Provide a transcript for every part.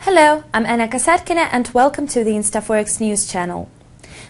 Hello, I'm Anna Kasatkina and welcome to the InstaForex news channel.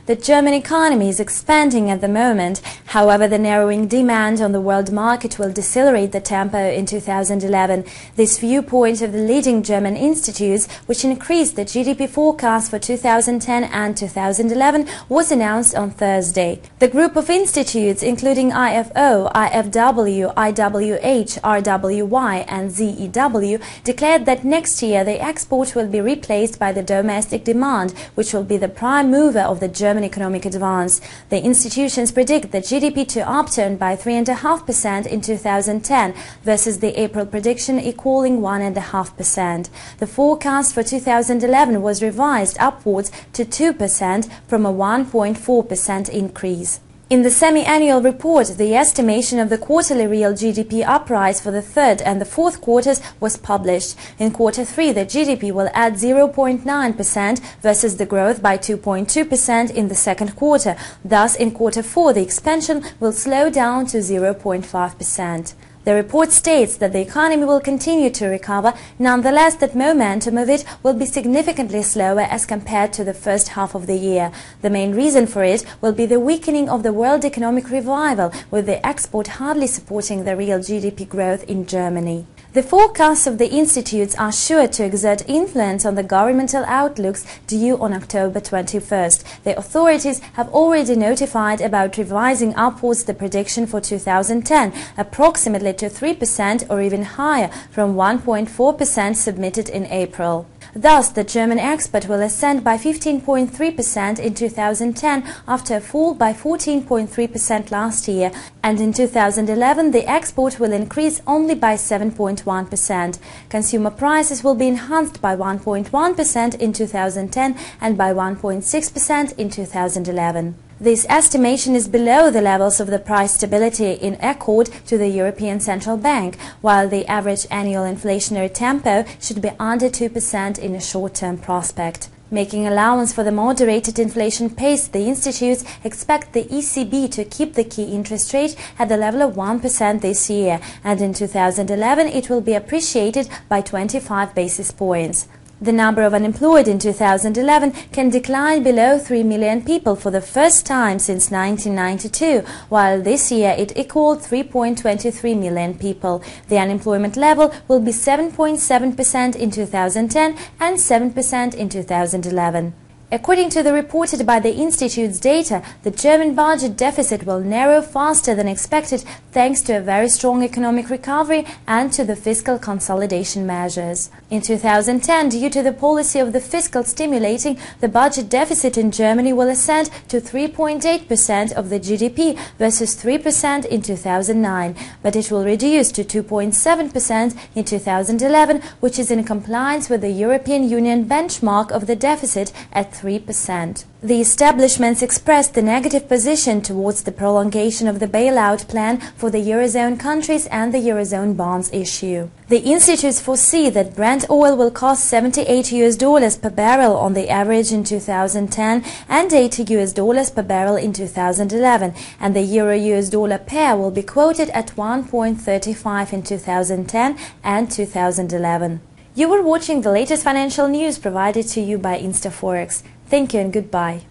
The German economy is expanding at the moment. However, the narrowing demand on the world market will decelerate the tempo in 2011. This viewpoint of the leading German institutes, which increased the GDP forecast for 2010 and 2011, was announced on Thursday. The group of institutes, including IFO, IFW, IWH, RWY and ZEW, declared that next year the export will be replaced by the domestic demand, which will be the prime mover of the German economic advance. The institutions predict the GDP to upturn by 3.5% in 2010 versus the April prediction equaling 1.5%. The forecast for 2011 was revised upwards to 2% from a 1.4% increase. In the semi-annual report, the estimation of the quarterly real GDP uprise for the third and the fourth quarters was published. In quarter 3, the GDP will add 0.9% versus the growth by 2.2% in the second quarter. Thus, in quarter 4, the expansion will slow down to 0.5%. The report states that the economy will continue to recover, nonetheless that momentum of it will be significantly slower as compared to the first half of the year. The main reason for it will be the weakening of the world economic revival, with the export hardly supporting the real GDP growth in Germany. The forecasts of the institutes are sure to exert influence on the governmental outlooks due on October 21st. The authorities have already notified about revising upwards the prediction for 2010, approximately to 3% or even higher from 1.4% submitted in April. Thus, the German export will ascend by 15.3% in 2010 after a fall by 14.3% last year, and in 2011 the export will increase only by 7.1%. Consumer prices will be enhanced by 1.1% in 2010 and by 1.6% in 2011. This estimation is below the levels of the price stability in accord to the European Central Bank, while the average annual inflationary tempo should be under 2% in a short-term prospect. Making allowance for the moderated inflation pace, the institutes expect the ECB to keep the key interest rate at the level of 1% this year, and in 2011 it will be appreciated by 25 basis points. The number of unemployed in 2011 can decline below 3 million people for the first time since 1992, while this year it equaled 3.23 million people. The unemployment level will be 7.7% in 2010 and 7% in 2011. According to the reported by the Institute's data, the German budget deficit will narrow faster than expected thanks to a very strong economic recovery and to the fiscal consolidation measures. In 2010, due to the policy of the fiscal stimulating, the budget deficit in Germany will ascend to 3.8% of the GDP versus 3% in 2009, but it will reduce to 2.7% in 2011, which is in compliance with the European Union benchmark of the deficit at 3%. The establishments expressed the negative position towards the prolongation of the bailout plan for the Eurozone countries and the Eurozone bonds issue. The institutes foresee that Brent oil will cost $78 per barrel on the average in 2010 and $80 per barrel in 2011, and the euro-US dollar pair will be quoted at 1.35 in 2010 and 2011. You were watching the latest financial news provided to you by InstaForex. Thank you and goodbye.